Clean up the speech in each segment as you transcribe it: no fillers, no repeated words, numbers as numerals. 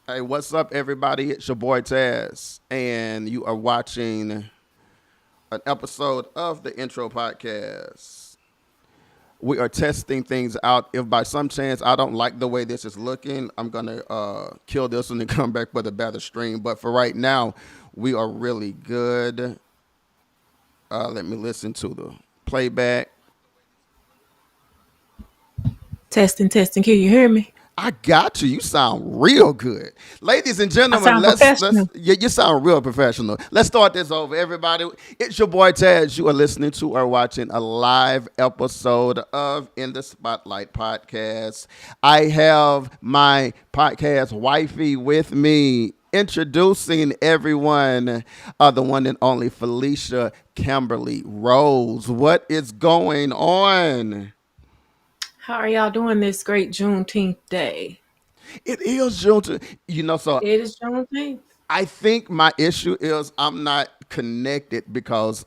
Hey, what's up, everybody? It's your boy Tazz, and you are watching an episode of the Intro Podcast. We are testing things out. If by some chance I don't like the way this is looking, I'm gonna kill this one and come back with a better stream. But for right now, we are really good. Let me listen to the playback. Testing, testing. Can you hear me? I got you. You sound real good, ladies and I gentlemen. sound Let's professional. you sound real professional. Let's start this over, everybody. It's your boy Taz. You are listening to or watching a live episode of In the Spotlight podcast. I have my podcast wifey with me. Introducing everyone, the one and only Felecia Kamberly Rose. What is going on? How are y'all doing this great Juneteenth day? It is June. So It is Juneteenth. I think my issue is I'm not connected because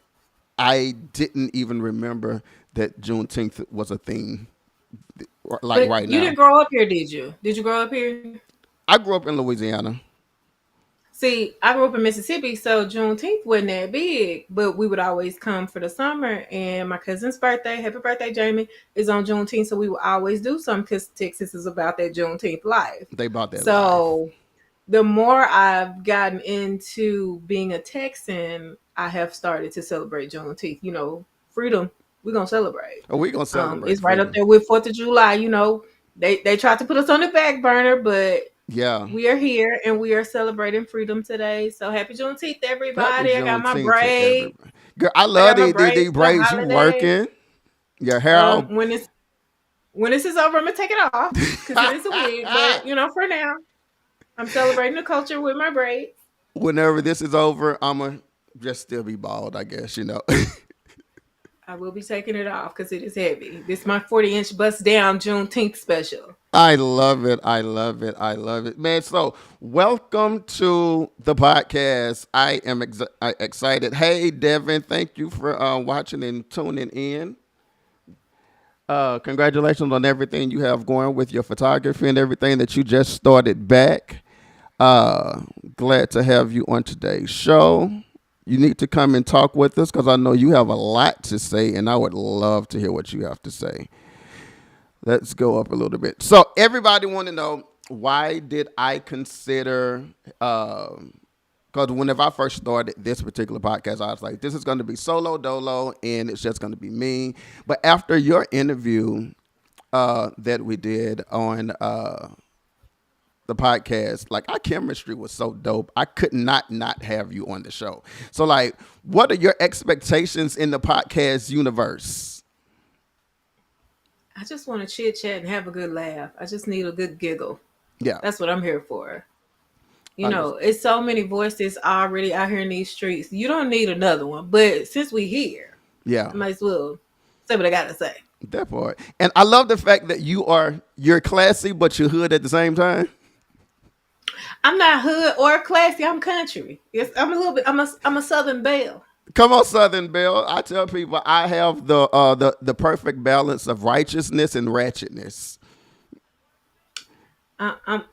I didn't even remember that Juneteenth was a thing like But right you now. didn't grow up here, did you? Did you grow up here? I grew up in Louisiana. See, I grew up in Mississippi, so Juneteenth wasn't that big, but we would always come for the summer. And my cousin's birthday, happy birthday, Jamie, is on Juneteenth, so we would always do something because Texas is about that Juneteenth life. They bought that life. So the more I've gotten into being a Texan, I have started to celebrate Juneteenth. Freedom. We're gonna celebrate. Oh, we gonna celebrate It's right up freedom. there with Fourth of July. They tried to put us on the back burner, but Yeah. we are here and we are celebrating freedom today. So happy Juneteenth, Happy everybody! I got my Juneteenth to braid. everybody. Girl, I I love got my these braids for the braids. You holiday. working. Your hair all. When this is over, I'm gonna take it off because it is a wig. But for now, I'm celebrating the culture with my braids. Whenever this is over, I'ma just still be bald, I guess. I will be taking it off because it is heavy. This is my 40-inch bust down Juneteenth special. I love it. I love it. I love it, man. So, welcome to the podcast. I am excited. Hey, Devin, thank you for watching and tuning in. Congratulations on everything you have going with your photography and everything that you just started back. Glad to have you on today's show. You need to come and talk with us because I know you have a lot to say, and I would love to hear what you have to say. Let's go up a little bit. So everybody want to know, why did I consider? Because whenever I first started this particular podcast, I was like, this is going to be solo dolo, and it's just going to be me. But after your interview that we did on the podcast, like, our chemistry was so dope. I could not have you on the show. So, like, what are your expectations in the podcast universe? I just want to chit chat and have a good laugh. I just need a good giggle. Yeah. That's what I'm here for. Under- It's so many voices already out here in these streets. You don't need another one. But since we here, yeah. I might as well say what I gotta say. That part. And I love the fact that you're classy, but you're hood at the same time. I'm not hood or classy. I'm country. Yes, I'm a little bit. I'm a Southern belle. Come on, Southern Belle. I tell people I have the perfect balance of righteousness and ratchetness. I'm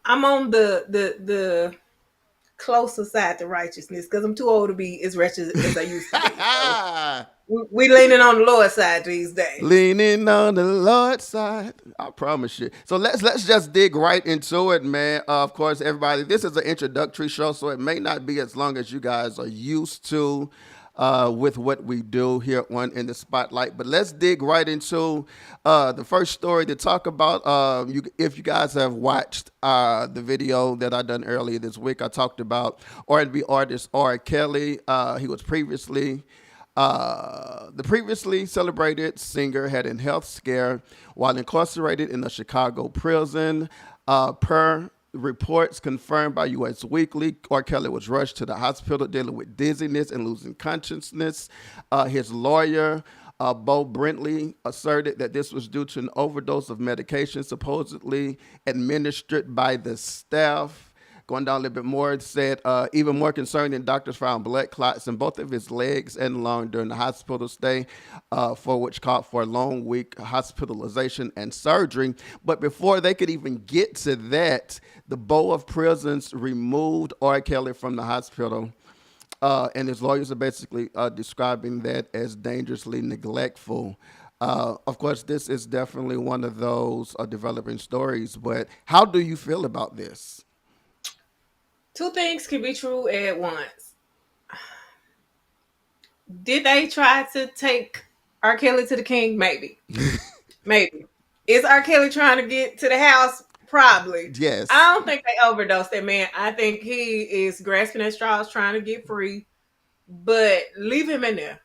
on the closer side to righteousness because I'm too old to be as wretched as I used to be. So we leaning on the lower side these days. Leaning on the Lord's side. I promise you. So let's just dig right into it, man. Of course, everybody, this is an introductory show, so it may not be as long as you guys are used to with what we do here on In the Spotlight. But let's dig right into the first story to talk about. If you guys have watched the video that I done earlier this week, I talked about R&B artist R. Kelly. He was the previously celebrated singer had a health scare while incarcerated in a Chicago prison. Per reports confirmed by U.S. Weekly, R. Kelly was rushed to the hospital dealing with dizziness and losing consciousness. His lawyer, Bo Brentley, asserted that this was due to an overdose of medication supposedly administered by the staff. Going down a little bit more, it said, even more concerning, doctors found blood clots in both of his legs and lung during the hospital stay, for which called for a long week hospitalization and surgery. But before they could even get to that, the Board of Prisons removed R. Kelly from the hospital. And his lawyers are basically describing that as dangerously neglectful. Of course, this is definitely one of those developing stories, but how do you feel about this? Two things can be true at once. Did they try to take R. Kelly to the king? Maybe. Maybe. Is R. Kelly trying to get to the house? Probably. Yes. I don't think they overdosed that man. I think he is grasping at straws trying to get free, but leave him in there.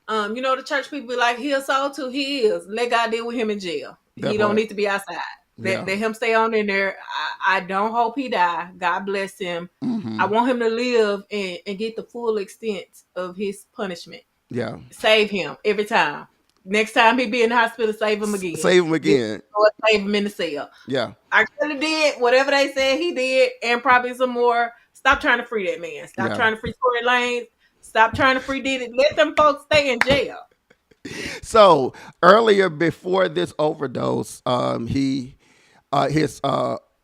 The church people be like, he a soul too. He is. Let God deal with him in jail. That He don't part. need to be outside. Let Yeah. him stay on in there. I don't hope he die. God bless him. I Mm-hmm. want him to live and get the full extent of his punishment. Yeah. Save him every time. Next time he be in the hospital, save him again. Save him Get again. or save him in the cell. Yeah. R. Kelly did whatever they said he did, and probably some more. Stop trying to free that man. Stop Yeah. trying to free Tory Lanez. Stop trying to free Diddy. Let them folks stay in jail. So earlier before this overdose, his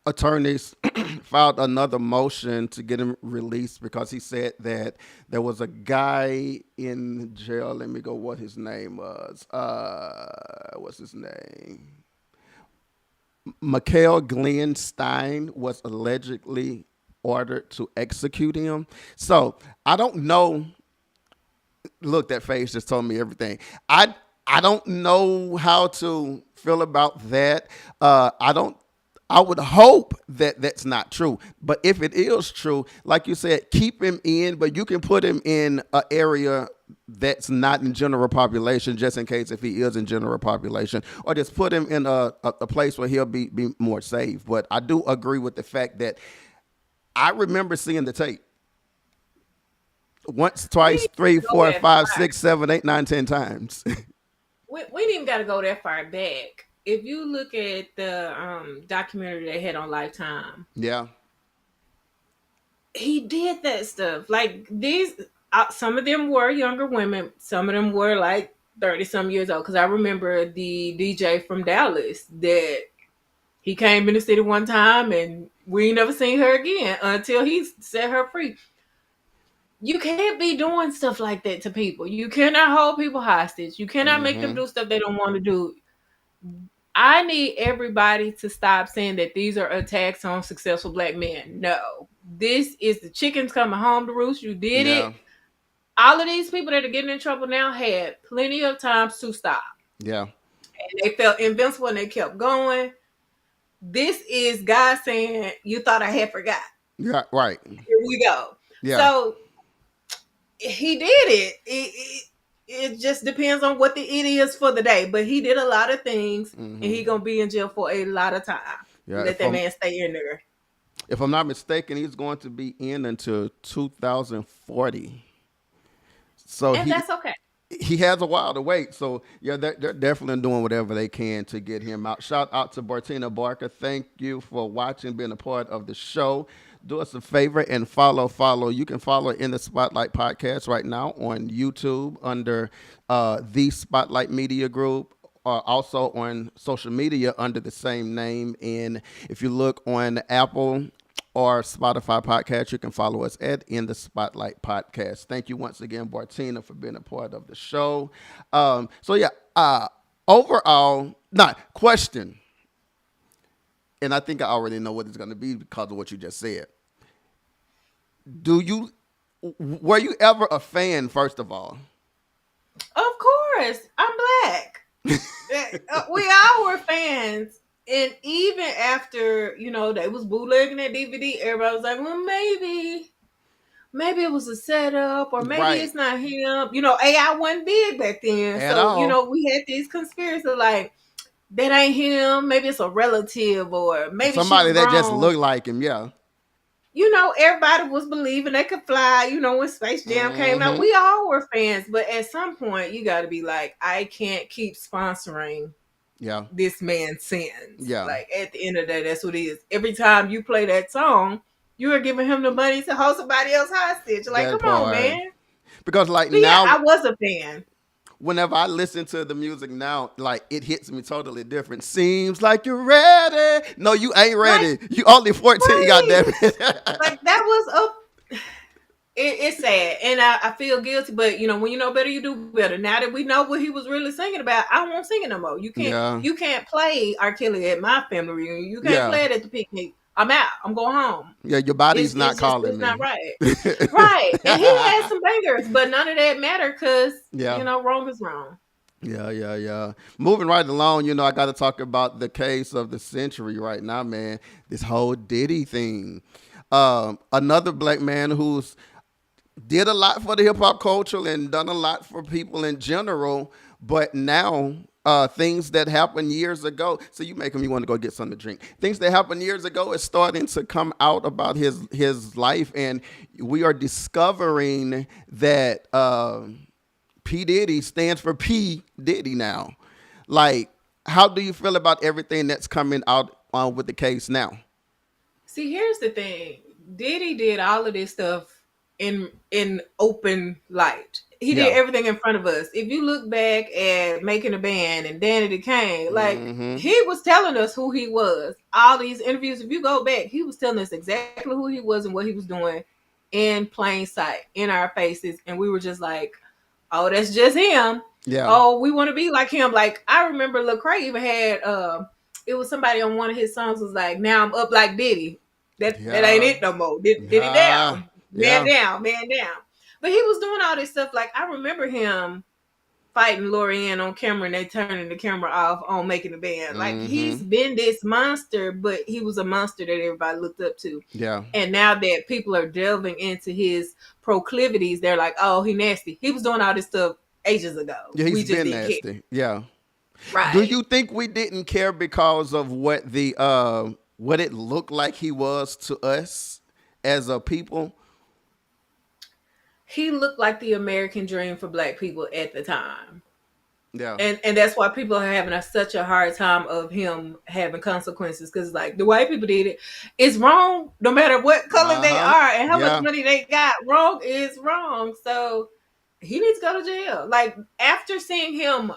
attorneys filed another motion to get him released because he said that there was a guy in jail. Let me go. What his name was? What's his name? Mikhail Glenn Stein was allegedly ordered to execute him. So I don't know. Look, that face just told me everything. I don't know how to feel about that. I don't. I would hope that that's not true. But if it is true, like you said, keep him in, but you can put him in an area that's not in general population, just in case if he is in general population, or just put him in a place where he'll be more safe. But I do agree with the fact that I remember seeing the tape once, We twice, didn't three, go four, that five, far. 6, 7, 8, 9, 10 times. We didn't even got to go that far back. If you look at the documentary they had on Lifetime, Yeah. he did that stuff. Like these, some of them were younger women. Some of them were like 30 some years old. Because I remember the DJ from Dallas that he came in the city one time and we ain't never seen her again until he set her free. You can't be doing stuff like that to people. You cannot hold people hostage. You cannot make them Mm-hmm. do stuff they don't want to do. I need everybody to stop saying that these are attacks on successful black men. No. This is the chickens coming home to roost. You did Yeah. it. All of these people that are getting in trouble now had plenty of times to stop. Yeah. And they felt invincible and they kept going. This is God saying, you thought I had forgot. Yeah. Right. Here we go. Yeah. So he did it. It just depends on what it is for the day. But he did a lot of things, and Mm-hmm. he gonna be in jail for a lot of time. Yeah. Let that man stay in there. If I'm not mistaken, he's going to be in until 2040. So And that's okay. he has a while to wait. So yeah, they're definitely doing whatever they can to get him out. Shout out to Bartina Barker. Thank you for watching, being a part of the show. Do us a favor and follow. You can follow In the Spotlight podcast right now on YouTube under the Spotlight Media Group. Also on social media under the same name. And if you look on Apple or Spotify podcast, you can follow us at In the Spotlight Podcast. Thank you once again, Bartina, for being a part of the show. So yeah, overall, not question, and I think I already know what it's going to be because of what you just said. Do you were you ever a fan? First of all, Of course, I'm black. We all were fans. And even after, they was bootlegging that DVD, everybody was like, well, maybe it was a setup, or maybe right? it's not him. AI wasn't big back then. At So, all? we had these conspiracies like, that ain't him. Maybe it's a relative, or maybe she Somebody was that just grown. looked like him, yeah. Everybody was believing they could fly. When Space Jam came out, Mm-hmm. we all were fans. But at some point, you got to be like, I can't keep sponsoring Yeah, this man's sins. yeah, Like at the end of the day, that's what it is. Every time you play that song, You were giving him the money to hold somebody else hostage. Like, That come on, part. man. Because like But yeah, now, I was a fan. whenever I listen to the music now, like it hits me totally different. Seems like you're ready. No, you ain't Like, ready. You only 14, right. goddamn it. Like that was a it's sad, and I feel guilty. But when you know better, you do better. Now that we know what he was really singing about, I won't sing it no more. You can't Yeah. you can't play R. Kelly at my family reunion. You can't Yeah. play it at the picnic. I'm out. I'm going home. Yeah, your body's not It's just calling it's not me. right. Right. And he had some bangers, but none of that matter because Yeah. wrong is wrong. Yeah, yeah, yeah. Moving right along, I got to talk about the case of the century right now, man. This whole Diddy thing. Another black man who's did a lot for the hip hop culture and done a lot for people in general, but now things that happened years ago. So you making me want to go get something to drink. Things that happened years ago is starting to come out about his life, and we are discovering that. P Diddy stands for P Diddy now. Like, how do you feel about everything that's coming out with the case now? See, here's the thing. Diddy did all of this stuff in open light. He did Yeah. everything in front of us. If you look back at Making a Band and Danny the Kane, like Mm-hmm. he was telling us who he was. All these interviews, if you go back, he was telling us exactly who he was and what he was doing in plain sight, in our faces, and we were just like, "Oh, that's just him." Yeah. Oh, we want to be like him. Like I remember Lecrae even had it was somebody on one of his songs was like, "Now I'm up like Diddy." That ain't Yeah. it no more. Diddy Yeah. down, man Yeah. down, man down. But he was doing all this stuff. Like I remember him fighting Lorianne on camera and they turning the camera off on Making the Band. Like he's Mm-hmm. been this monster, but he was a monster that everybody looked up to. Yeah. And now that people are delving into his proclivities, they're like, "Oh, he nasty." He was doing all this stuff ages ago. Yeah, We he's just been didn't care. nasty. Yeah. Do Right. you think we didn't care because of what it looked like he was to us as a people? He looked like the American dream for black people at the time. Yeah. And that's why people are having such a hard time of him having consequences because like the white people did it. It's wrong no matter what color they Uh-huh. are and how much Yeah. money they got. Wrong is wrong. So he needs to go to jail. Like after seeing him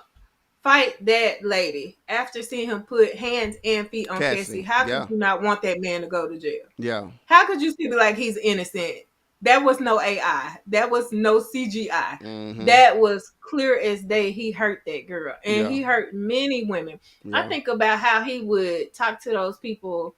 fight that lady, after seeing him put hands and feet on Cassie, Cassie. how could Yeah. you not want that man to go to jail? Yeah. How could you see like he's innocent? That was no AI. That was no CGI. Mm-hmm. That was clear as day. He hurt that girl, and Yeah. he hurt many women. I Yeah. think about how he would talk to those people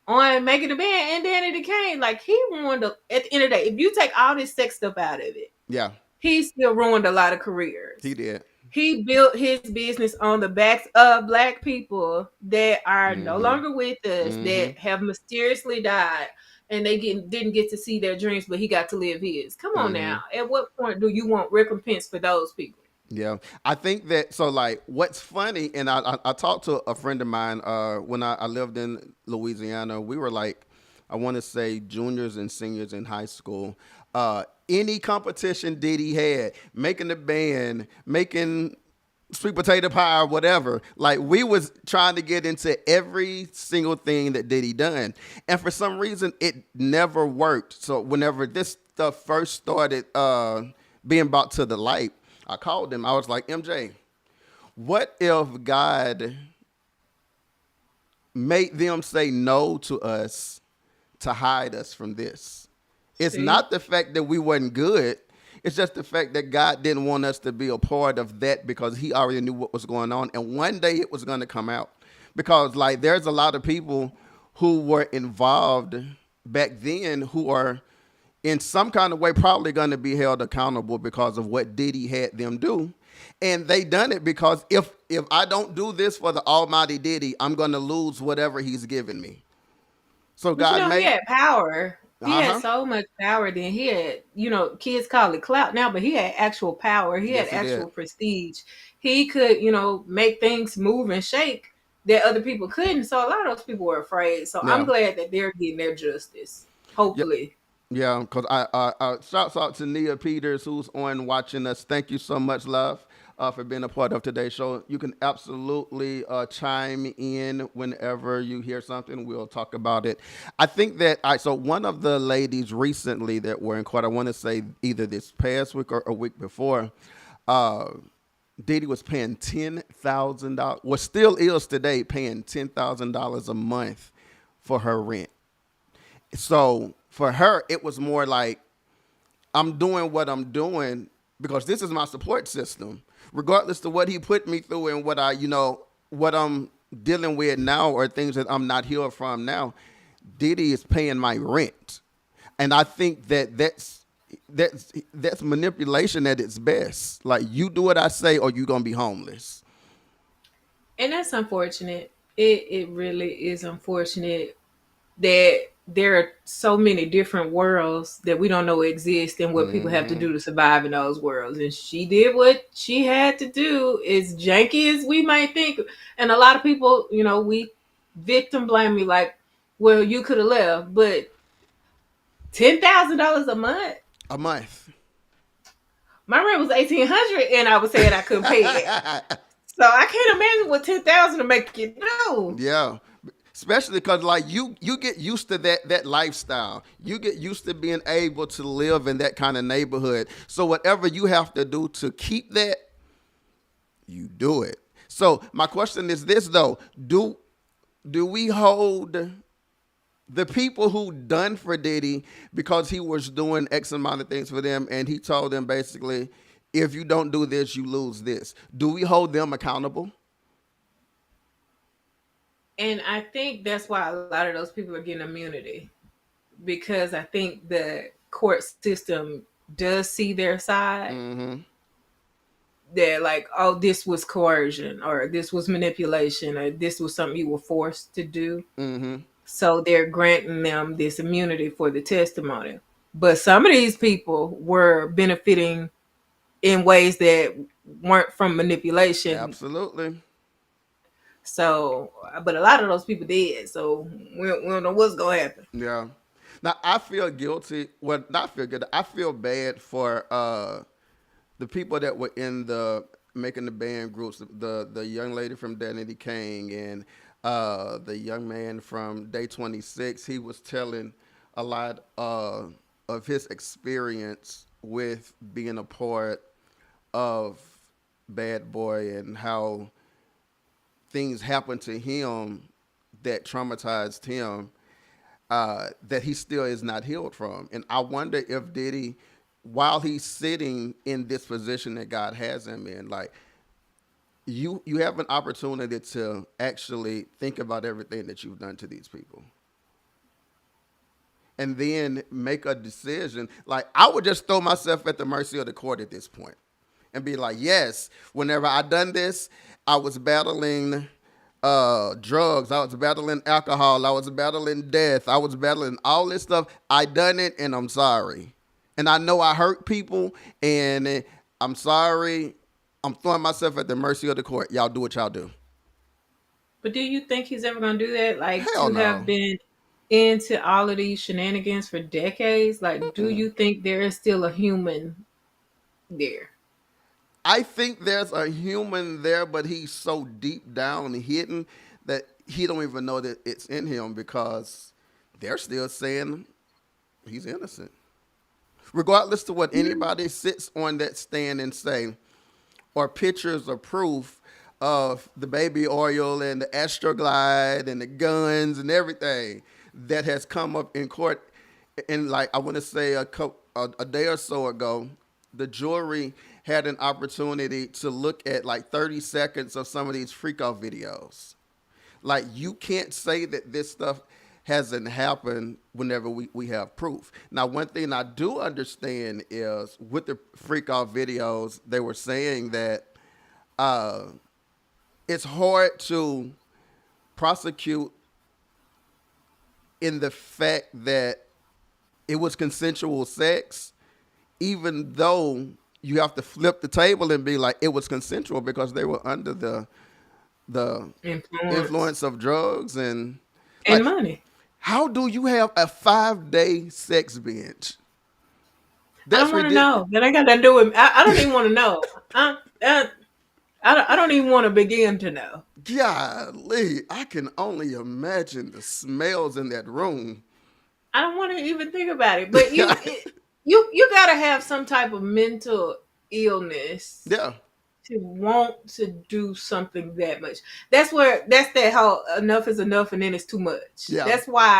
on Making the Band and Danny Decane. Like he ruined. At the end of the day, if you take all this sex stuff out of it, Yeah. he still ruined a lot of careers. He did. He built his business on the backs of black people that are no Mm-hmm. longer with us, Mm-hmm. that have mysteriously died, and they didn't get to see their dreams, but he got to live his. Come on Mm-hmm. now. At what point do you want recompense for those people? Yeah, I think that so. Like, what's funny, and I talked to a friend of mine when I lived in Louisiana. We were like, I want to say juniors and seniors in high school. Any competition Diddy had, making the band, making sweet potato pie or whatever. Like we was trying to get into every single thing that Diddy done, and for some reason it never worked. So whenever this stuff first started being brought to the light, I called him. I was like, MJ, what if God made them say no to us to hide us from this? It's See? not the fact that we wasn't good. It's just the fact that God didn't want us to be a part of that because he already knew what was going on. And one day it was going to come out. Because like there's a lot of people who were involved back then who are in some kind of way probably going to be held accountable because of what Diddy had them do. And they done it because if I don't do this for the almighty Diddy, I'm going to lose whatever he's given me. So But God he made, had power. He had uh-huh. so much power then. He had, kids call it clout now, but he had actual power. He had Yes, he actual did. prestige. He could, make things move and shake that other people couldn't. So a lot of those people were afraid. So I'm Yeah. glad that they're getting their justice. Yeah. Hopefully. Yeah, because shouts out to Nia Peters who's on watching us. Thank you so much, love. for being a part of today's show. You can absolutely chime in whenever you hear something. We'll talk about it. I think that so one of the ladies recently that were in court, I want to say either this past week or a week before, uh, Diddy was paying $10,000. Well, still is today paying $10,000 a month for her rent. So for her, it was more like I'm doing what I'm doing because this is my support system, regardless to what he put me through and what what I'm dealing with now or things that I'm not healed from now. Diddy is paying my rent, and I think that that's manipulation at its best. Like you do what I say, or you gonna be homeless. And that's unfortunate. It really is unfortunate that there are so many different worlds that we don't know exist and what people have to Hmm. do to survive in those worlds. And she did what she had to do, as janky as we might think. And a lot of people, we victim blame me like, well, you could have left, but $10,000 a month. A month. My rent was 1,800, and I was saying I couldn't pay it. So I can't imagine what 10,000 to make you do. Yeah, especially because like you get used to that lifestyle. You get used to being able to live in that kind of neighborhood. So whatever you have to do to keep that, you do it. So my question is this though: do we hold the people who done for Diddy because he was doing X amount of things for them, and he told them basically, if you don't do this, you lose this. Do we hold them accountable? And I think that's why a lot of those people are getting immunity, because I think the court system does see their side. Mm-hmm. They're like, oh, this was coercion, or this was manipulation, or this was something you were forced to do. Mm-hmm. So they're granting them this immunity for the testimony. But some of these people were benefiting in ways that weren't from manipulation. Absolutely. So, but a lot of those people did. So we don't know what's going to happen. Yeah. Now I feel guilty. Well, not feel good. I feel bad for the people that were in the making the band groups. The young lady from Danity Kane and the young man from Day 26. He was telling a lot of his experience with being a part of Bad Boy and how things happened to him that traumatized him that he still is not healed from. And I wonder if Diddy, while he's sitting in this position that God has him in, like you have an opportunity to actually think about everything that you've done to these people. And then make a decision. Like I would just throw myself at the mercy of the court at this point and be like, yes, whenever I done this, I was battling drugs, I was battling alcohol, I was battling death, I was battling all this stuff. I done it and I'm sorry. And I know I hurt people and I'm sorry. I'm throwing myself at the mercy of the court. Y'all do what y'all do. But do you think he's ever going to do that? Like, Hell to have no. been into all of these shenanigans for decades, like, do Mm-mm. you think there is still a human there? I think there's a human there, but he's so deep down and hidden that he don't even know that it's in him because they're still saying he's innocent. Regardless to what anybody sits on that stand and say, or pictures or proof of the baby oil and the Astroglide and the guns and everything that has come up in court. And like I want to say a day or so ago, the jury had an opportunity to look at like 30 seconds of some of these freak out videos. Like you can't say that this stuff hasn't happened whenever we have proof. Now, one thing I do understand is with the freak out videos, they were saying that uh, it's hard to prosecute in the fact that it was consensual sex, even though you have to flip the table and be like it was consensual because they were under the Influence influence of drugs and and like money. how do you have a 5 day sex binge? I That's don't want to know. ridiculous. That ain't got nothing to do with me. I don't even want to know. I don't even want to begin to know. Golly, I can only imagine the smells in that room. I don't want to even think about it. But Yeah, you gotta have some type of mental illness yeah, to want to do something that much. That's that whole enough is enough and then it's too much. yeah, That's why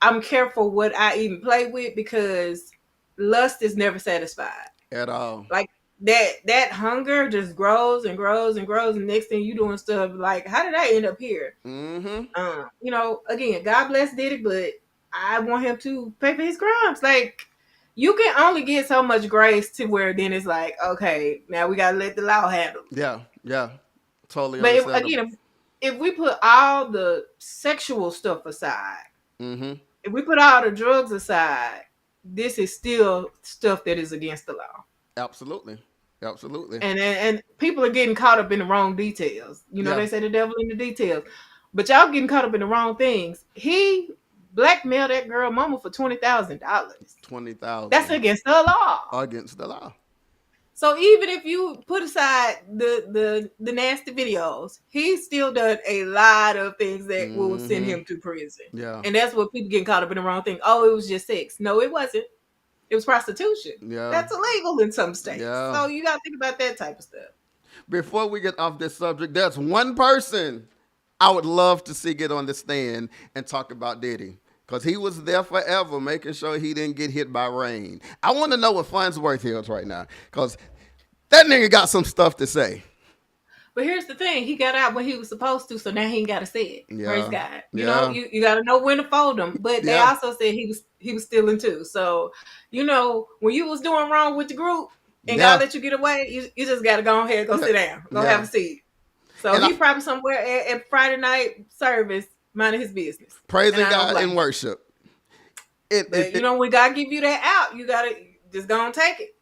I'm careful what I even play with because lust is never satisfied. at all. Like that hunger just grows and grows and grows, and next thing you doing stuff like, how did I end up here? Mm-hmm. Again, God bless Diddy, but I want him to pay for his crimes. Like, you can only get so much grace to where then it's like, okay, now we gotta let the law handle it. Yeah, yeah. Totally But understandable. again, if we put all the sexual stuff aside, Mm-hmm. if we put all the drugs aside, this is still stuff that is against the law. Absolutely. Absolutely. And people are getting caught up in the wrong details. Yeah. They say the devil in the details, but y'all getting caught up in the wrong things. He blackmailed that girl mama for $20,000. That's 20,000 against the law. against the law. So even if you put aside the nasty videos, he's still done a lot of things that will send Mm-hmm. him to prison. Yeah. And that's what people getting caught up in the wrong thing. Oh, it was just sex. No, it wasn't. It was prostitution. Yeah. That's illegal in some states. Yeah. So you got to think about that type of stuff. Before we get off this subject, there's one person I would love to see get on the stand and talk about Diddy. Because he was there forever, making sure he didn't get hit by rain. I want to know what Farnsworth is right now. Because that nigga got some stuff to say. But here's the thing: he got out when he was supposed to, so now he ain't got to say it. Praise Yeah. God. Yeah. You got to know when to fold them. But they Yeah. also said he was stealing too. So when you was doing wrong with the group and God Yeah. let you get away, you just got to go ahead and go Yeah. sit down, go have Yeah. a seat. So And I he probably somewhere at Friday night service minding his business, and praising I don't God blame in him. worship. It, But it, it when God give you that out, you gotta just go and take it.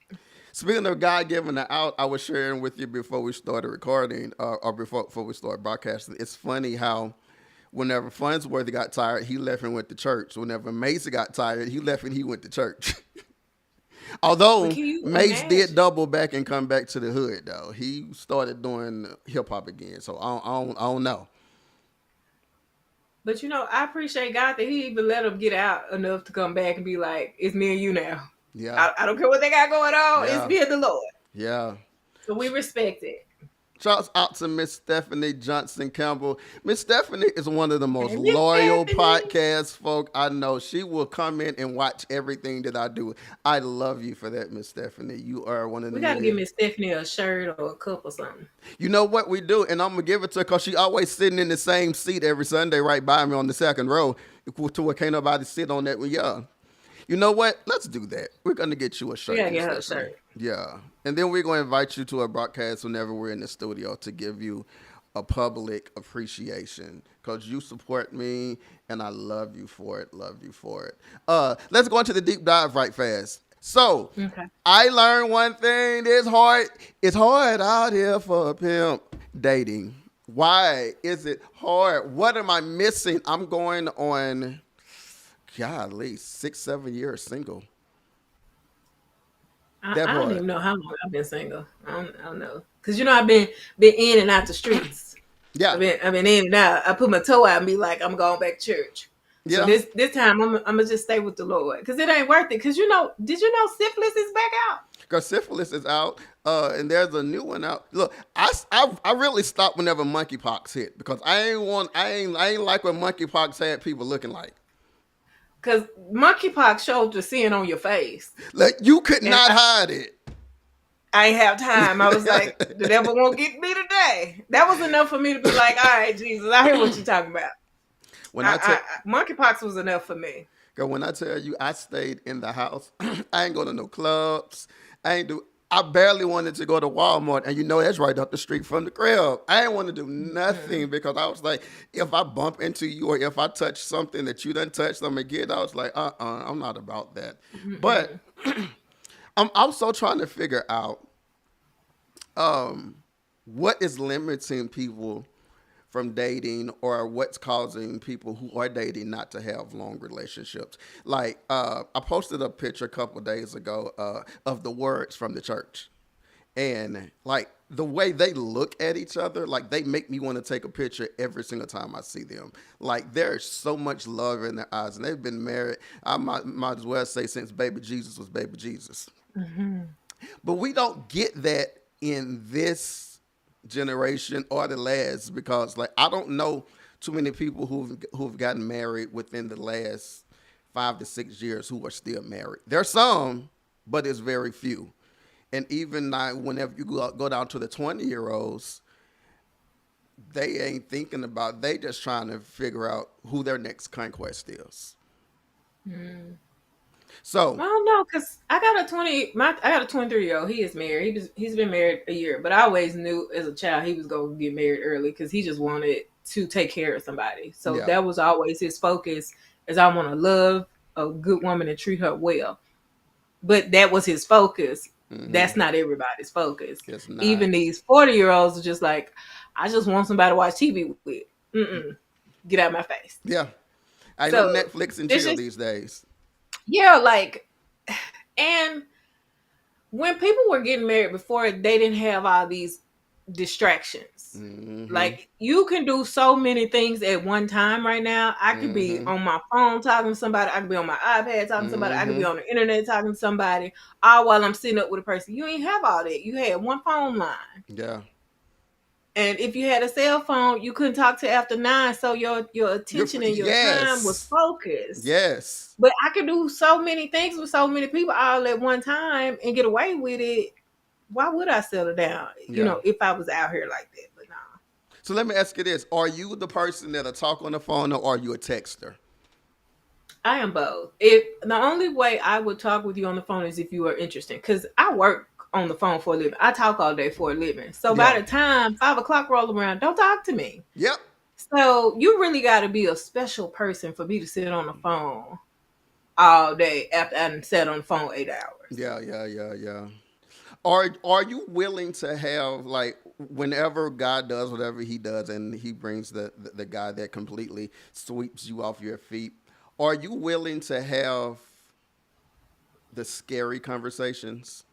Speaking of God giving it out, I was sharing with you before we started recording, or before we started broadcasting. It's funny how whenever Farnsworth got tired, he left and went to church. Whenever Mace got tired, he left and he went to church. But Although can you Mace did imagine? double back and come back to the hood, though he started doing hip hop again. So I don't know. But I appreciate God that He even let them get out enough to come back and be like, "It's me and you now. Yeah, I don't care what they got going on. It's yeah, me and the Lord." yeah. So we respect it. Shouts out to Miss Stephanie Johnson Campbell. Miss Stephanie is one of the most And Miss loyal Stephanie, podcast folk I know. She will come in and watch everything that I do. I love you for that, Miss Stephanie. You are one of the we got to give million. Miss Stephanie a shirt or a cup or something. You know what we do, and I'm gonna give it to her because she always sitting in the same seat every Sunday, right by me on the second row, to where can't nobody sit on that. Well, yeah. You know what? Let's do that. We're gonna get you a We shirt, got to Miss get her a Stephanie. shirt. Yeah, and then we're gonna invite you to a broadcast whenever we're in the studio to give you a public appreciation because you support me and I love you for it. Love you for it. Let's go into the deep dive right fast. So, Okay. I learned one thing. It's hard out here for a pimp dating. Why is it hard? What am I missing? I'm going on, golly, 6, 7 years single. That I don't part. even know how long I've been single. I don't know because I've been in and out the streets. Yeah. I've been in and out. I put my toe out and be like, I'm going back to church. So Yeah. this time I'm gonna just stay with the Lord because it ain't worth it. Because did you know syphilis is back out? Because syphilis is out, and there's a new one out. Look, I really stopped whenever monkeypox hit because I ain't like when monkeypox had people looking like. Because monkeypox showed the sin on your face, Like you could and not hide it. I ain't have time. I was like, the devil won't get me today. That was enough for me to be like, all right, Jesus, I hear what you're talking about. when I tell Monkeypox was enough for me. Girl, when I tell you I stayed in the house, I ain't go to no clubs. I barely wanted to go to Walmart, and that's right up the street from the crib. I didn't want to do nothing because I was like, if I bump into you or if I touch something that you done touched them again, I was like, I'm not about that. But I'm also trying to figure out what is limiting people from dating or what's causing people who are dating not to have long relationships. Like, I posted a picture a couple days ago of the words from the church. And like the way they look at each other, like they make me want to take a picture every single time I see them. Like there's so much love in their eyes, and they've been married. I might as well say since baby Jesus was baby Jesus. Hmm. But we don't get that in this generation or the last because, like, I don't know too many people who've gotten married within the last 5 to 6 years who are still married. There's some, but it's very few. And even now, whenever you go down to the 20-year-olds, they ain't thinking about. They just trying to figure out who their next conquest is. I So, don't know, cause I got a 23-year-old. He is married. He's been married a year, but I always knew as a child he was gonna get married early because he just wanted to take care of somebody. So yeah, that was always his focus. Is I want to love a good woman and treat her well. But that was his focus. mm-hmm. That's not everybody's focus. It's not. Even these 40-year-olds are just like, I just want somebody to watch TV with. Mm-mm, get out of my face. Yeah, I know So Netflix and it's chill just these days. yeah, like, and when people were getting married before, they didn't have all these distractions. Mm-hmm. Like you can do so many things at one time right now. I could be Mm-hmm. on my phone talking to somebody. I could be on my iPad talking to somebody. I could be Mm-hmm. on the internet talking to somebody, all while I'm sitting up with a person. You ain't have all that. You had one phone line. Yeah. And if you had a cell phone, you couldn't talk till after 9. So your attention and your time was Yes. focused. Yes. But I could do so many things with so many people all at one time and get away with it. Why would I settle down? Yeah. If I was out here like that. But no. So let me ask you this: are you the person that'll talk on the phone, or are you a texter? I am both. If the only way I would talk with you on the phone is if you are interested, because I work on the phone for a living. I talk all day for a living. So Yeah. by the time 5 o'clock roll around, don't talk to me. Yep. So you really got to be a special person for me to sit on the phone all day after I sat on the phone 8 hours. Yeah. Yeah. Yeah. Yeah. Are you willing to have, like, whenever God does whatever He does and He brings the guy that completely sweeps you off your feet? Are you willing to have the scary conversations?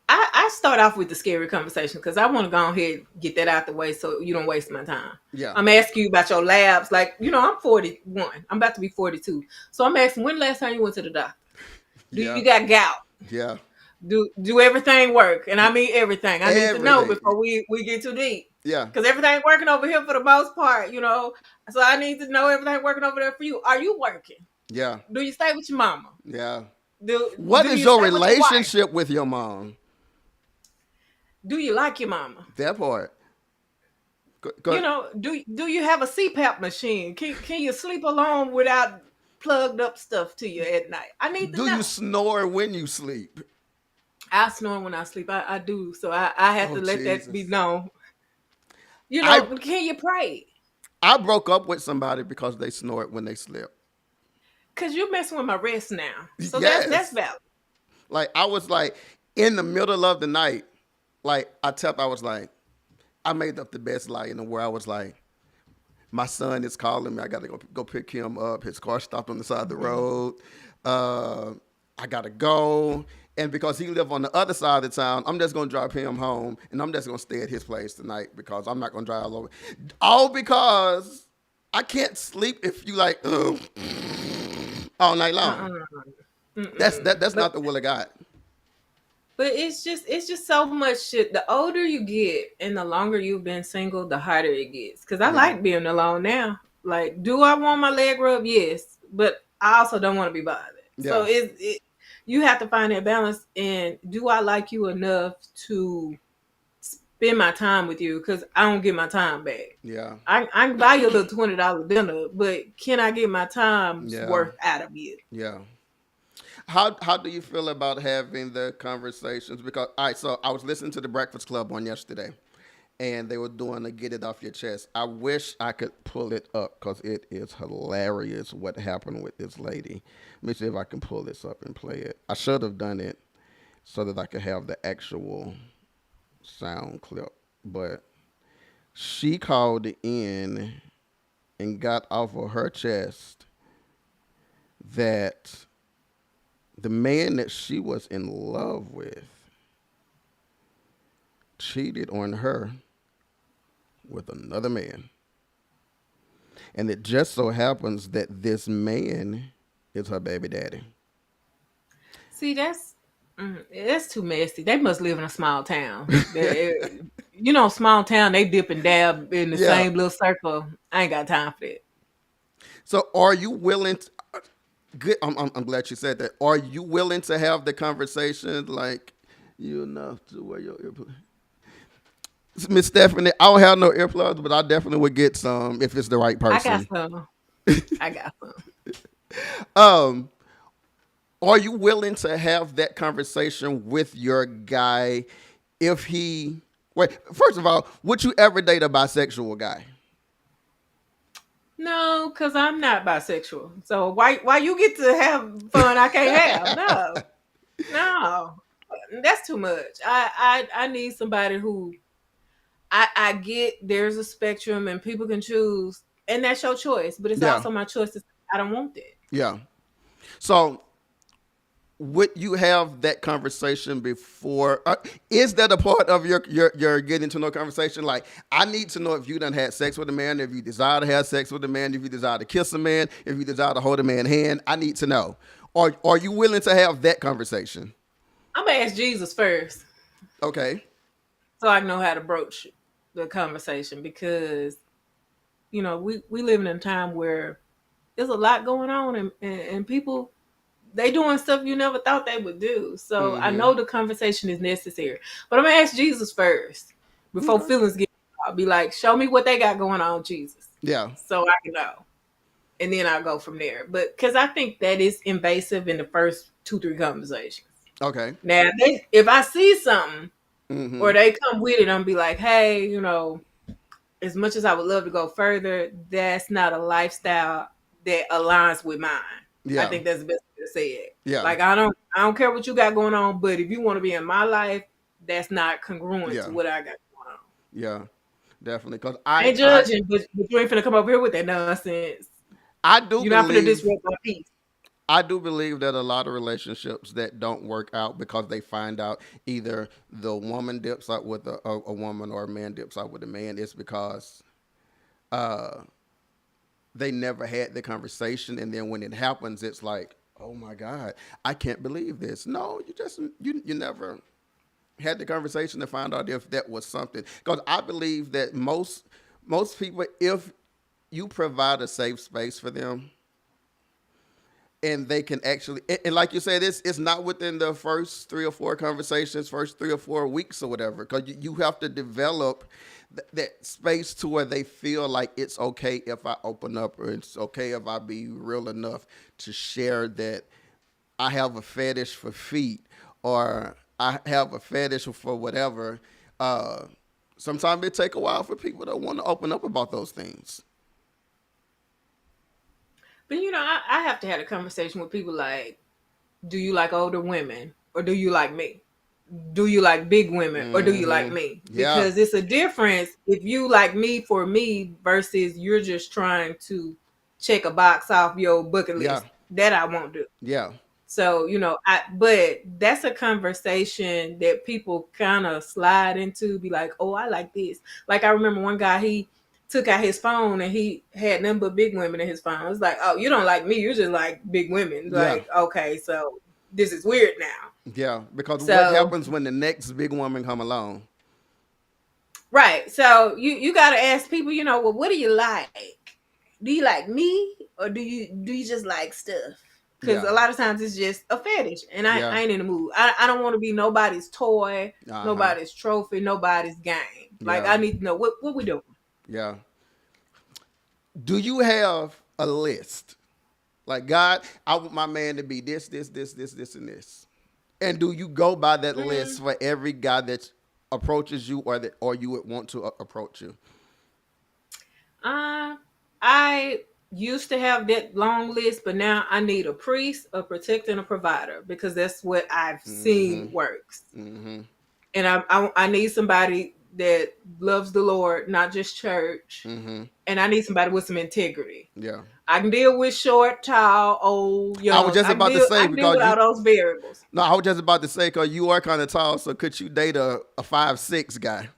I start off with the scary conversation because I want to go ahead and get that out the way so you don't waste my time. Yeah. I'm asking you about your labs. Like, I'm 41. I'm about to be 42. So I'm asking, when last time you went to the doctor? Do Yeah. you got gout? Yeah. Do everything work? And I mean everything. I need to know Everything. before we get too deep. Yeah. Because everything working over here for the most part. So I need to know everything working over there for you. Are you working? Yeah. Do you stay with your mama? Yeah. What Do is you your stay with your wife? relationship with your mom? Do you like your mama? That part. Go. Do you have a CPAP machine? Can you sleep alone without plugged up stuff to you at night? I need to Do you know. snore when you sleep? I snore when I sleep. I do. So I have Oh to let that be Jesus. known. I Can you pray? I broke up with somebody because they snored when they slept. Cause you're messing with my rest now. So that's Yes. valid. Like I was like in the middle of the night, like I was like, I made up the best lie in the world. I was like, my son is calling me. I gotta go pick him up. His car stopped on the side of the Mhm. road. Uh, I gotta go. And because he lived on the other side of the town, I'm just gonna drop him home, and I'm just gonna stay at his place tonight because I'm not gonna drive all over. All because I can't sleep if you like all night long. Uh-uh. That's Mm-mm. that. That's not the will of God. But it's just so much shit. The older you get and the longer you've been single, the harder it gets. Cause I Yeah, like being alone now. Like, do I want my leg rubbed? Yes, but I also don't want to be bothered. So yeah, you have to find that balance. And do I like you enough to spend my time with you? Cause I don't get my time back. yeah, I can buy you a little $20 dinner, but can I get my time's yeah, worth out of you? yeah. How do you feel about having the conversations? Because all right, so I was listening to the Breakfast Club on yesterday, and they were doing a get it off your chest. I wish I could pull it up because it is hilarious what happened with this lady. Let me see if I can pull this up and play it. I should have done it so that I could have the actual sound clip, but she called in and got off of her chest that the man that she was in love with cheated on her with another man. And it just so happens that this man is her baby daddy. See, that's too messy. They must live in a small town. You know, small town, they dip and dab in the Yeah. same little circle. I ain't got time for that. So are you willing to, good I'm glad you said that. Are you willing to have the conversation like you enough to wear your earplugs? Miss Stephanie, I don't have no earplugs, but I definitely would get some if it's the right I got person. some. I got some. Um, are you willing to have that conversation with your guy if he wait, first of all, would you ever date a bisexual guy? No, because I'm not bisexual. So why you get to have fun I can't have? No. No. That's too much. I need somebody who I get there's a spectrum and people can choose and that's your choice, but it's Yeah. also my choice to say I don't want that. Yeah. So would you have that conversation before? Is that a part of your getting to know conversation? Like, I need to know if you done had sex with a man, if you desire to have sex with a man, if you desire to kiss a man, if you desire to hold a man's hand. I need to know. Are you willing to have that conversation? I'm gonna ask Jesus first Okay. so I know how to broach the conversation because we live in a time where there's a lot going on and people they doing stuff you never thought they would do. So I Mm-hmm. know the conversation is necessary. But I'm gonna ask Jesus first before Okay. feelings get I'll be like, show me what they got going on, Jesus. Yeah. So I can know. And then I'll go from there. But because I think that is invasive in the first 2-3 conversations. Okay. Now if I see something Mm-hmm. or they come with it, I'm be like, hey, as much as I would love to go further, that's not a lifestyle that aligns with mine. I Yeah. think that's the best way to say it. Yeah. Like I don't care what you got going on, but if you want to be in my life, that's not congruent Yeah. to what I got going on. Yeah. Definitely. Because I ain't judging, but you ain't finna come over here with that nonsense. I do You're not finna believe disrupt my peace. I do believe that a lot of relationships that don't work out because they find out either the woman dips out with a woman or a man dips out with a man is because uh, they never had the conversation, and then when it happens, it's like, oh my god, I can't believe this. No, you never had the conversation to find out if that was something. Because I believe that most people, if you provide a safe space for them and they can actually and like you said it's not within the first 3 or 4 conversations, first 3 or 4 weeks or whatever, because you have to develop that space to where they feel like it's okay if I open up, or it's okay if I be real enough to share that I have a fetish for feet, or I have a fetish for whatever. uh Sometimes it take a while for people to want to open up about those things. But I have to have a conversation with people like, do you like older women or do you like me? Do you like big women or do you like Mm-hmm. me? Yeah. Because it's a difference if you like me for me versus you're just trying to check a box off your bucket Yeah. list. That I won't do. Yeah. So, but that's a conversation that people kind of slide into, be like, oh, I like this. Like I remember one guy, he took out his phone and he had none but big women in his phone. It's like, oh, you don't like me, you just like big women. Yeah. Like, okay, so this is weird now. Yeah, because what So happens when the next big woman come along? right. So you gotta ask people, well, what do you like? Do you like me or do you just like stuff? Because Yeah, a lot of times it's just a fetish, and yeah, I ain't in the mood. I don't want to be nobody's toy, uh huh, nobody's trophy, nobody's game. Like yeah, I need to know what we doing. yeah. Do you have a list? Like, God, I want my man to be this, and this. And do you go by that list Mm, for every guy that approaches you, or you would want to approach you? uh, I used to have that long list, but now I need a priest, a protector, and a provider because that's what I've Mm-hmm. seen works. Mm-hmm. And I need somebody that loves the Lord, not just church. Mm-hmm. And I need somebody with some integrity. Yeah. I can deal with short, tall, old, I was young. just about to I say can deal because with you. all those variables. No, I was just about to say because you are kind of tall. So could you date a 5'6" guy?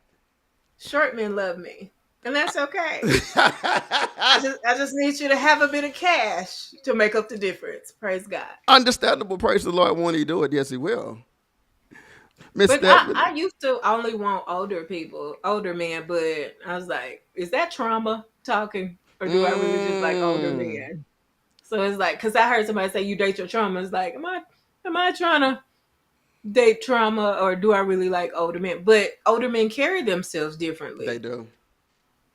Short men love me. And that's okay. I just need you to have a bit of cash to make up the difference. Praise God. Understandable. Praise the Lord. When He do it, yes, He will. Miss But Stephanie. I used to only want older people, older men, but I was like, is that trauma talking? Or do I really just like older Mm, men? So it's like, because I heard somebody say you date your trauma. It's like, am I trying to date trauma or do I really like older men? But older men carry themselves they differently. do.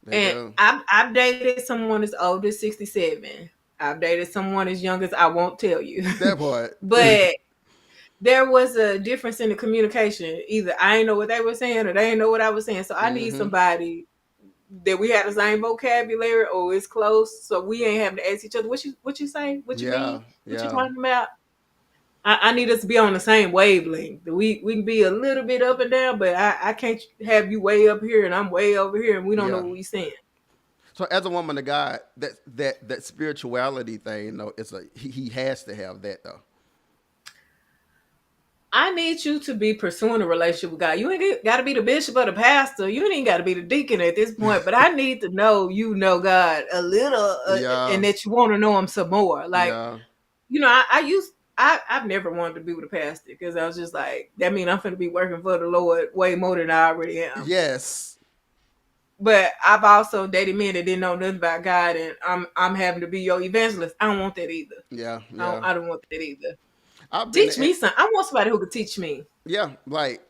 They And do. I've dated someone as old as 67. I've dated someone as young as I won't tell you. That part. But there was a difference in the communication. Either I ain't know what they were saying or they ain't know what I was saying. So I need Mm-hmm. somebody that we have the same vocabulary or is close, so we ain't having to ask each other what you say, what you Yeah. mean, what you Yeah. talking about. I need us to be on the same wavelength. We can be a little bit up and down, but I can't have you way up here and I'm way over here and we don't know Yeah. what we saying. So as a woman of God, that spirituality thing, though, it's he has to have that though. I need you to be pursuing a relationship with God. You ain't got to be the bishop or the pastor. You ain't got to be the deacon at this point. But I need to know you know God a little, Yeah. and that you want to know Him some more. Like, Yeah. I've never wanted to be with a pastor because I was just like, that means I'm going to be working for the Lord way more than I already am. Yes. But I've also dated men that didn't know nothing about God, and I'm having to be your evangelist. I don't want that either. Yeah. I don't, Yeah. I don't want that either. I've been. Teach me something. I want somebody who could teach me. Yeah. Like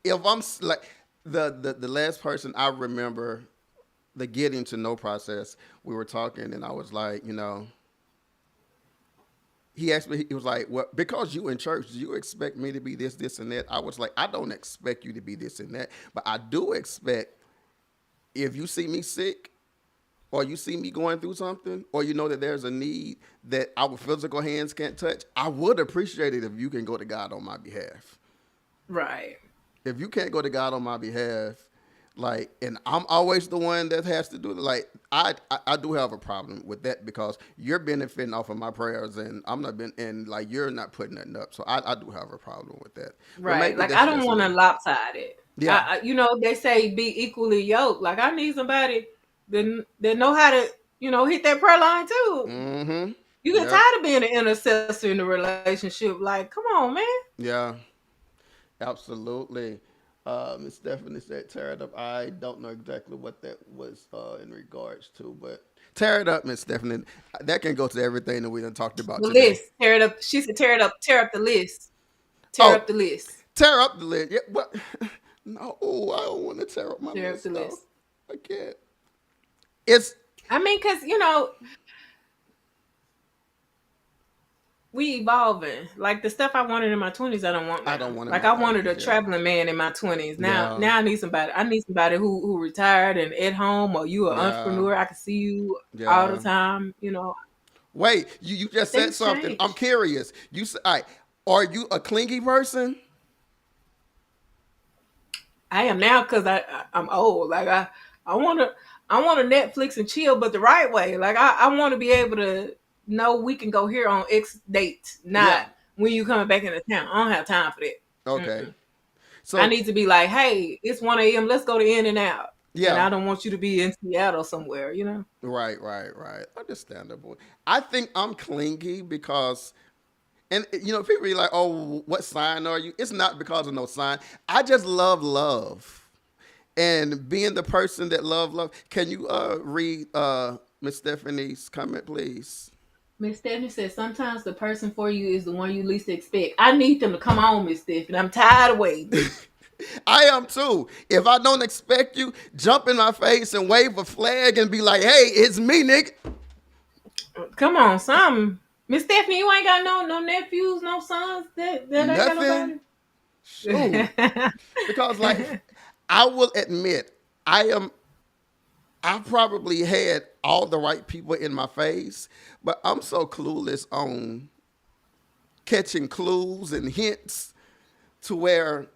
if like the last person I remember the getting to know process, we were talking, and I was like, he asked me, he was like, well, because you in church, do you expect me to be this, this, and that? I was like, I don't expect you to be this and that, but I do expect if you see me sick or you see me going through something or you know that there's a need that our physical hands can't touch, I would appreciate it if you can go to God on my behalf. Right. If you can't go to God on my behalf, like, and I'm always the one that has to do it. Like, I do have a problem with that because you're benefiting off of my prayers, and I'm not been, and like you're not putting nothing up. So I do have a problem with that. But Right. maybe Like I that's don't just want to me. lopsided. Yeah. They say be equally yoked. Like I need somebody that know how to, hit that prayer line too. Mm-hmm. You get Yep. tired of being an intercessor in a relationship. Like, come on, man. Yeah. Absolutely. Miss Stephanie said, "Tear it up." I don't know exactly what that was in regards to, but tear it up, Miss Stephanie. That can go to everything that we done talked about The today. list. Tear it up. She said tear up the list. Tear up Oh, the list. tear up the lid. Yeah, but no, I don't want to tear up my Tear up the list though. list. I can't. It's I mean, because we evolving. Like the stuff I wanted in my 20s, I don't want I don't now. want in Like my I wanted thirties. a Yeah, traveling man in my 20s. Now, yeah, now I need somebody. I need somebody who retired and at home, or you an yeah, entrepreneur. I can see you all the yeah. time. Wait, you just said Things something. I'm change. curious. You said, all right, are you a clingy person? I am now because I'm old. Like I want to Netflix and chill, but the right way. Like I want to be able to know we can go here on X date, not Yeah. when you coming back into town. I don't have time for that. Okay. Mm-mm. I So need to be like, hey, it's 1 a.m. Let's go to In and Out. And yeah. I don't want you to be in Seattle somewhere. Right, right, right. Understandable. I think I'm clingy because, and people be like, "Oh, what sign are you?" It's not because of no sign. I just love love, and being the person that love. Can you read Miss Stephanie's comment, please? Miss Stephanie says sometimes the person for you is the one you least expect. I need them to come on, Miss Stephanie. I'm tired of waiting. I am too. If I don't expect you, jump in my face and wave a flag and be like, "Hey, it's me, nigga." Come on, something. Miss Stephanie, you ain't got no nephews, no sons that ain't got Nothing. nobody. Shoot. Because like I will admit, I am I probably had all the right people in my face, but I'm so clueless on catching clues and hints to where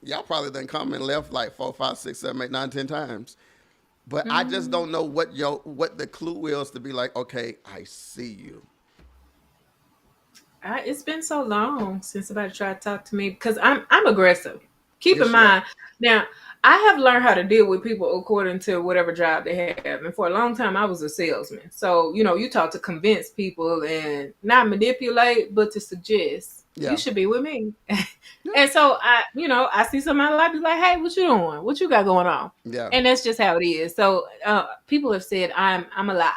Y'all probably done come and left like 4, 5, 6, 7, 8, 9, 10 times. But I just Mm. don't know what the clue is to be like, okay, I see you. It's been so long since somebody tried to talk to me because I'm aggressive. Keep in Yes, you are. mind now, I have learned how to deal with people according to whatever job they have, and for a long time I was a salesman. So you talk to convince people and not manipulate, but to suggest you Yeah. should be with me. Yeah. And so I see somebody like be like, hey, what you doing? What you got going on? Yeah. And that's just how it is. So people have said I'm a lie,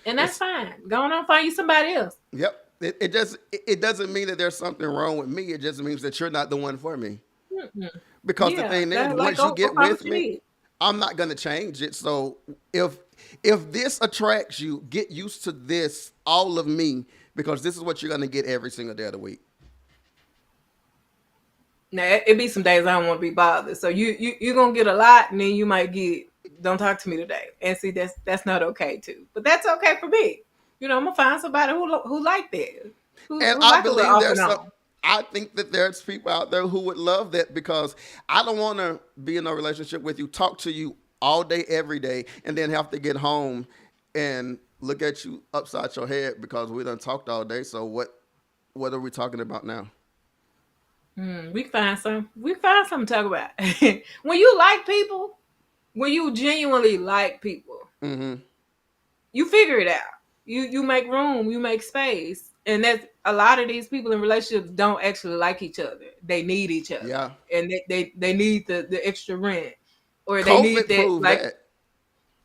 and that's It's fine. Go on, find you somebody else. Yep. It doesn't mean that there's something wrong with me. It just means that you're not the one for me. Mm-mm. Because the Yeah, thing is, that like once you go get find with what you me, need. I'm not gonna change it. So if if this attracts you, get used to this, all of me, because this is what you're gonna get every single day of the week. Now it be some days I don't want to be bothered. So you gonna get a lot, and then you might get don't talk to me today. And see that's not okay too. But that's okay for me. I'm gonna find somebody who like that, And who I like a little believe off there's and some. on. I think that there's people out there who would love that because I don't want to be in a relationship with you, talk to you all day, every day, and then have to get home and look at you upside your head because we done talked all day. So what are we talking about now? We find something to talk about. When you like people, when you genuinely like people, Mm-hmm. you figure it out. You make room, you make space, and that's a lot of these people in relationships don't actually like each other. They need each other, Yeah. and they need the extra rent, or they need COVID that proved like that.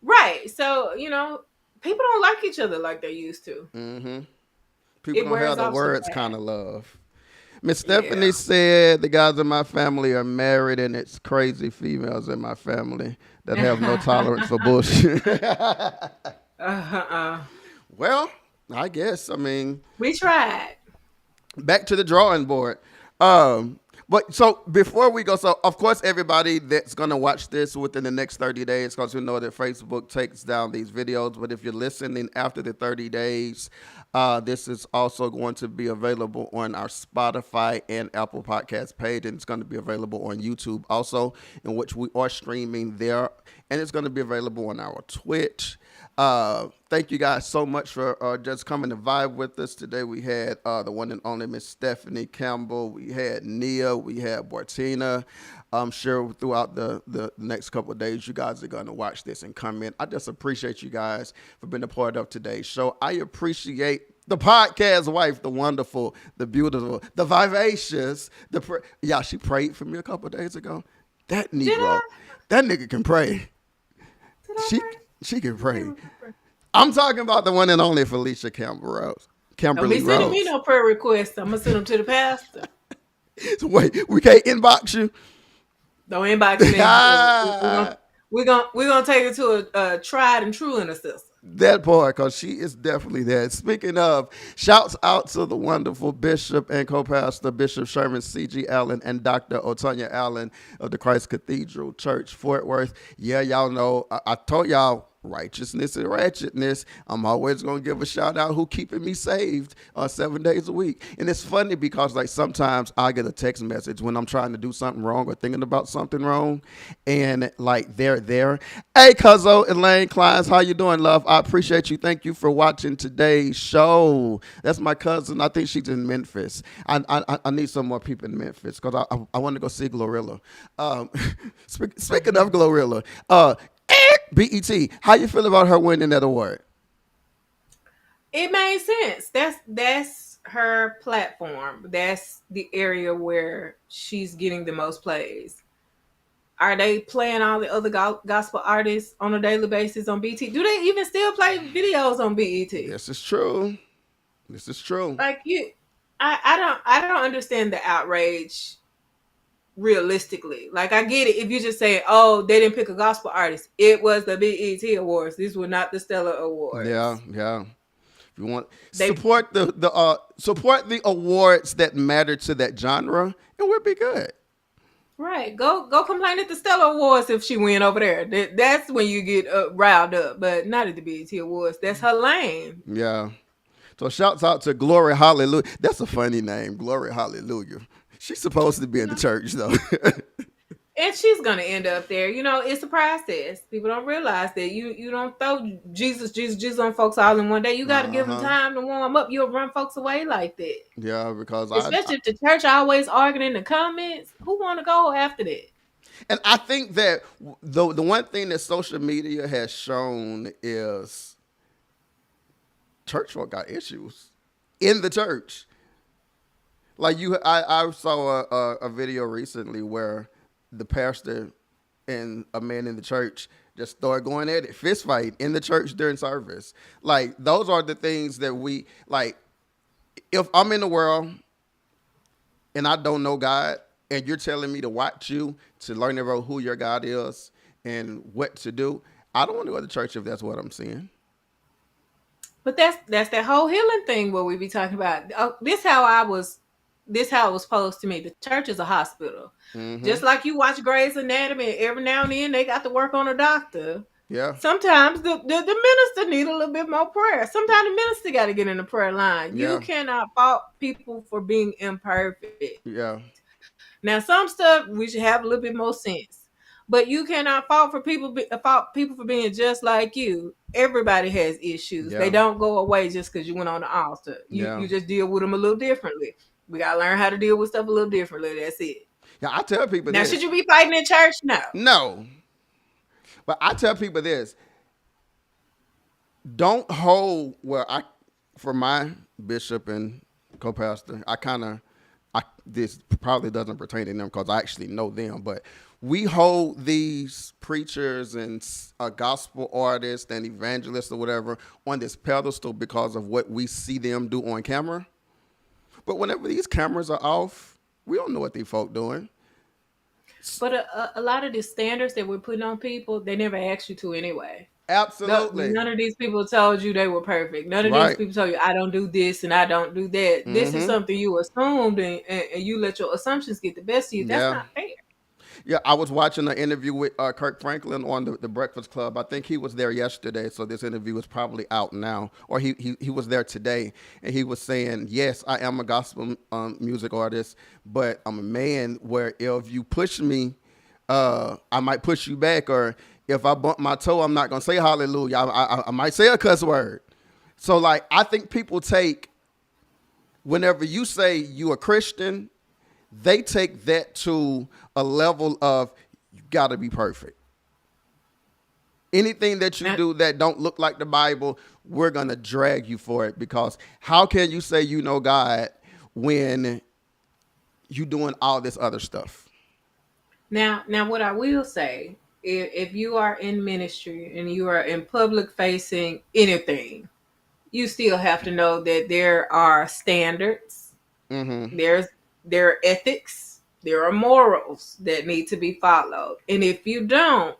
right. So people don't like each other like they used to. Mm-hmm. People It don't have wears the off so words kind fast. of love. Miss Stephanie Yeah. said the guys in my family are married and it's crazy females in my family that have no tolerance for bullshit. uh-uh. Well, I guess. I mean, We tried. back to the drawing board. Um, but so before we go, so of course everybody that's gonna watch this within the next 30 days, because we know that Facebook takes down these videos. But if you're listening after the 30 days, this is also going to be available on our Spotify and Apple Podcast page, and it's going to be available on YouTube also, in which we are streaming there, and it's going to be available on our Twitch. Thank you guys so much for just coming to vibe with us today. We had the one and only Miss Stephanie Campbell. We had Nia. We had Bartina. I'm sure throughout the next couple of days, you guys are going to watch this and comment. I just appreciate you guys for being a part of today's show. I appreciate the podcast wife, the wonderful, the beautiful, the vivacious. Yeah, she prayed for me a couple of days ago. That Did Negro, I? that nigga can pray. Did I She pray? she can I can't pray. remember. I'm talking about the one and only Felecia Don't be Kamberly sending me Rose. no prayer requests. I'm gonna send them to the pastor. Wait, we can't inbox you. Don't inbox me. We're gonna take it to a tried and true intercessor. That part, because she is definitely there. Speaking of, shouts out to the wonderful Bishop and co-pastor Bishop Sherman C.G. Allen and Dr. Otonya Allen of the Christ Cathedral Church, Fort Worth. Yeah, y'all know, I told y'all, righteousness and ratchetness. I'm always gonna give a shout out who keeping me saved 7 days a week. And it's funny because like sometimes I get a text message when I'm trying to do something wrong or thinking about something wrong, and like they're there. Hey, Cuzzo Elaine Clines, how you doing, love? I appreciate you. Thank you for watching today's show. That's my cousin. I think she's in Memphis. I need some more people in Memphis because I want to go see Glorilla. Speaking of Glorilla, BET, how you feel about her winning that award? It made sense. That's her platform. That's the area where she's getting the most plays. Are they playing all the other gospel artists on a daily basis on BT? Do they even still play videos on BET? This is true. This is true. Like I don't understand the outrage realistically. Like I get it if you just say, oh, they didn't pick a gospel artist. It was the BET Awards. These were not the Stellar Yeah, Awards. yeah. If you want They support support the awards that matter to that genre, and we'll be good. right. Go complain at the Stellar Awards if she win over there. That's when you get riled up, but not at the BET Awards. That's her lane. Yeah. So shouts out to Glory Hallelujah. That's a funny name, Glory Hallelujah. She's supposed to be You in the know, church though. and she's gonna end up there. You know, it's a process. People don't realize that you don't throw Jesus on folks all in one day. You got to Uh give them huh. time to warm up. You'll run folks away like that. Yeah, because Especially if the church always arguing in the comments. Who want to go after that? and I think that the one thing that social media has shown is church folk got issues in the church. Like I saw a video recently where the pastor and a man in the church just started going at it, fist fight in the church during service. Like those are the things that we like. If I'm in the world and I don't know God, and you're telling me to watch you to learn about who your God is and what to do, I don't want to go to church if that's what I'm seeing. But that's that whole healing thing what we be talking about. This how it was posed to me. The church is a hospital. Mm-hmm. Just like you watch Grey's Anatomy, every now and then they got to work on a doctor. Yeah. Sometimes the minister need a little bit more prayer. Sometimes the minister got to get in the prayer line. You Yeah. cannot fault people for being imperfect. Yeah. Now, some stuff we should have a little bit more sense, but you cannot fault people for being just like you. Everybody has issues. They Yeah. don't go away just because you went on the altar. Yeah. You just deal with them a little differently. We gotta learn how to deal with stuff a little differently. That's it. Yeah. I tell people Now, should this. you be fighting in church? No. No. But I tell people this: don't hold. Well, I for my bishop and co-pastor, I kind of, I this probably doesn't pertain to them because I actually know them, but we hold these preachers and gospel artists and evangelists or whatever on this pedestal because of what we see them do on camera. But whenever these cameras are off, we don't know what these folk doing. But a lot of the standards that we're putting on people, they never asked you to anyway. No, Absolutely. none of these people told you they were perfect. None of these Right. people told you I don't do this and I don't do that. This is Mm-hmm. something you assumed and you let your assumptions get the best of you. That's Yeah. not fair. Yeah, I was watching an interview with Kirk Franklin on the Breakfast Club. I think he was there yesterday, so this interview is probably out now, or he was there today, and he was saying, "Yes, I am a gospel music artist, but I'm a man. Where if you push me, I might push you back, or if I bump my toe, I'm not gonna say hallelujah. I might say a cuss word. So like, I think people take whenever you say you a Christian, they take that to a level of you got to be perfect. Anything that you And, do that don't look like the Bible, we're going to drag you for it because how can you say you know God when you doing all this other stuff? now, what I will say, if you are in ministry and you are in public facing anything, you still have to know that there are standards. Mm-hmm. There's there are ethics. There are morals that need to be followed. And if you don't,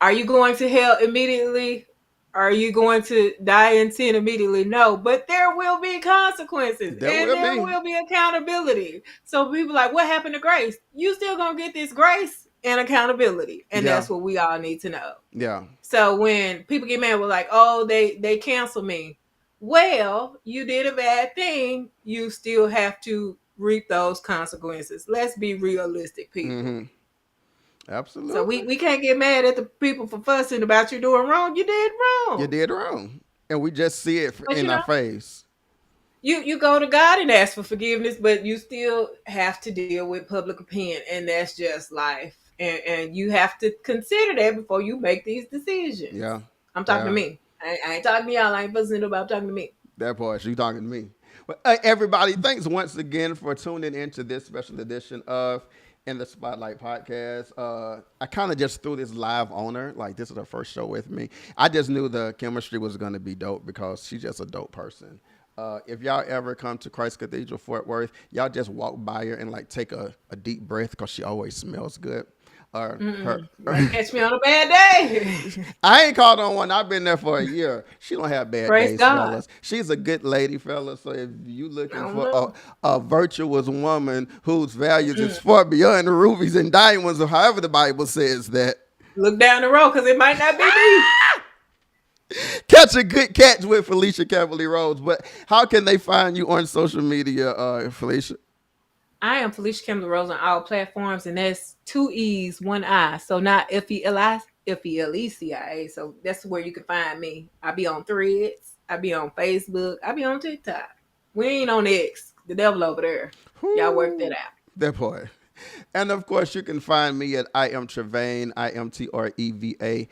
are you going to hell immediately? Are you going to die in sin immediately? No, but there will be consequences There and will there be. will be accountability. So people like, what happened to grace? You still gonna get this grace and accountability, and Yeah. that's what we all need to know. Yeah. So when people get mad, we're like, oh, they cancel me. Well, you did a bad thing. You still have to reap those consequences. Let's be realistic, people. Mm-hmm. So Absolutely. we can't get mad at the people for fussing about you doing wrong. You did You wrong. did wrong. And we just see it But in our face. you go to God and ask for forgiveness, but you still have to deal with public opinion, and that's just life. And you have to consider that before you make these decisions. Yeah. I'm talking to Yeah. me. I ain't talking to y'all. I ain't fussing about. I'm talking to me. That part, you talking to me. Well, everybody, thanks once again for tuning into this special edition of In the Spotlight podcast. I kind of just threw this live on her. Like, this is her first show with me. I just knew the chemistry was going to be dope because she's just a dope person. If y'all ever come to Christ Cathedral, Fort Worth, y'all just walk by her and like take a deep breath because she always smells good. Her, Might catch me on a bad day. I ain't called on one. I've been there for a year. She don't have bad Praise days, God. fellas. She's a good lady, fellas. So if you I looking don't for know. a virtuous woman whose values is far beyond the rubies and diamonds, or however the Bible says that, Look down the road because it might not be me. catch a good catch with Felecia Kamberly Rose. But how can they find you on social media, Felecia? I am Felecia Kamberly Rose on all platforms, and that's two E's, one I. So not Felecia. So that's where you can find me. I be on Threads. I be on Facebook. I be on TikTok. We ain't on X. The devil over there. Y'all work that Whoo, out. that part. And of course, you can find me at I am Trevane, IMTREVAYNE,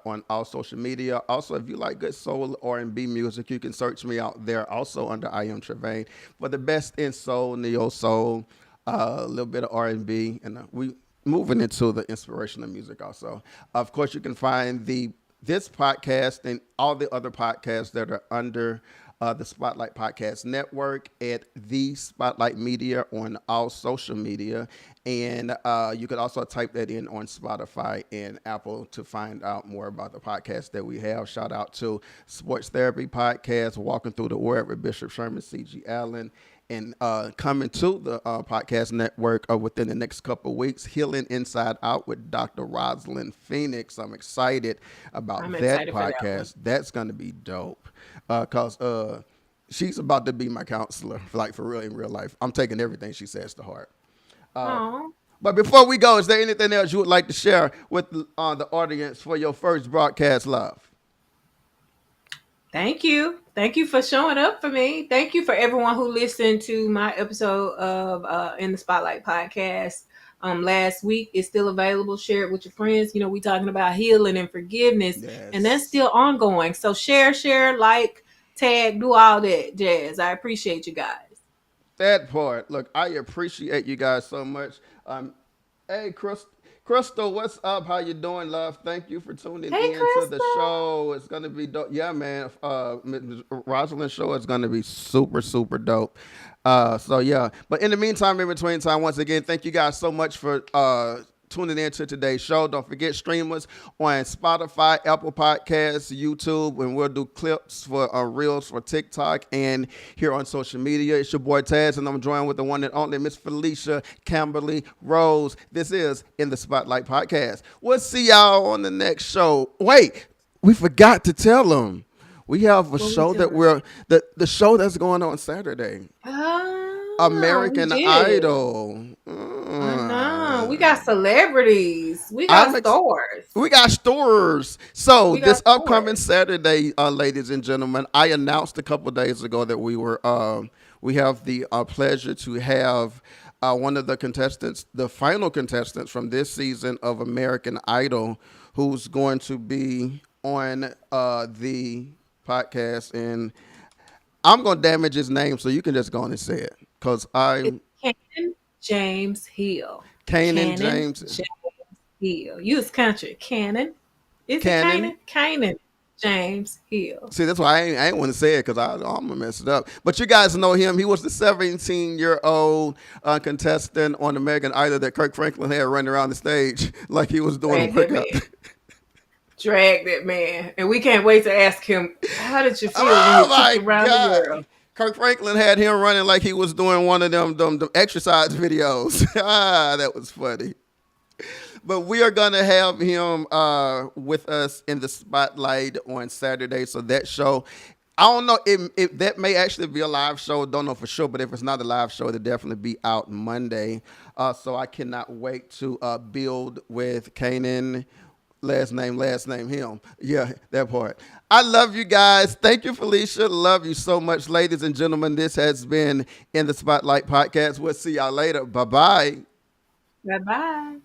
on all social media. Also, if you like good soul R&B music, you can search me out there also under I am Trevane for the best in soul, neo soul, a little bit of R&B, and we moving into the inspirational music also. Of course, you can find this podcast and all the other podcasts that are under the Spotlight Podcast Network at the Spotlight Media on all social media. And you could also type that in on Spotify and Apple to find out more about the podcast that we have. Shout out to Sports Therapy Podcast, Walking Through the Word with Bishop Sherman C.G. Allen. And coming to the podcast network within the next couple of weeks, Healing Inside Out with Dr. Rosalind Phoenix. I'm excited about I'm that excited for that one. podcast. That's going to be dope because she's about to be my counselor, like for real in real life. I'm taking everything she says to heart. Oh, But before we go, is there anything else you would like to share with the audience for your first broadcast live? thank you. Thank you for showing up for me. Thank you for everyone who listened to my episode of In the Spotlight podcast last week. It's still available. Share it with your friends. You know, we talking about healing and forgiveness, and that's Yes. still ongoing. So share, like, tag, do all that jazz. I appreciate you guys. That part. Look, I appreciate you guys so much. Hey, Crystal, what's up? How you doing, love? Thank you for tuning Hey, in to the Crystal. show. It's gonna be dope. Yeah, man. Ms. Rosalind's show is gonna be super, super dope. So yeah. But in the meantime, in between time, once again, thank you guys so much for tuning in to today's show. Don't forget streamers on Spotify, Apple Podcasts, YouTube, and we'll do clips for Reels for TikTok and here on social media. It's your boy Tazz, and I'm joined with the one and only Miss Felecia Kamberly Rose. This is In the Spotlight Podcast. We'll see y'all on the next show. Wait, we forgot to tell them. We have a What we show that doing? the show that's going on Saturday. We American did. Idol. I know. We got celebrities. We I'm got ex- stars. We got stores. So We got this upcoming stores. Saturday, ladies and gentlemen, I announced a couple of days ago that we have the pleasure to have one of the contestants, the final contestants from this season of American Idol, who's going to be on the podcast, and I'm gonna damage his name, so you can just go on and say it, cause It's I Cannon James Hill. Kanan Cannon James James Hill. You was country. Cannon. Is it Cannon. Cannon? Cannon James Hill. See, that's why I ain't want to say it because I'm gonna mess it up. But you guys know him. He was the 17-year-old contestant on American Idol that Kirk Franklin had running around the stage like he was doing a Drag that workout. man. Drag that man. And we can't wait to ask him, how did you feel when Oh he took my you around the God! world? Kirk Franklin had him running like he was doing one of them exercise videos. That was funny. But we are gonna have him with us in the spotlight on Saturday. So that show, I don't know if that may actually be a live show. Don't know for sure, but if it's not a live show, it'll definitely be out Monday. So I cannot wait to build with Kanan. Last name him. Yeah, that part. I love you guys. Thank you, Felecia. Love you so much, ladies and gentlemen. This has been In the Spotlight Podcast. We'll see y'all later. Bye bye. Bye bye.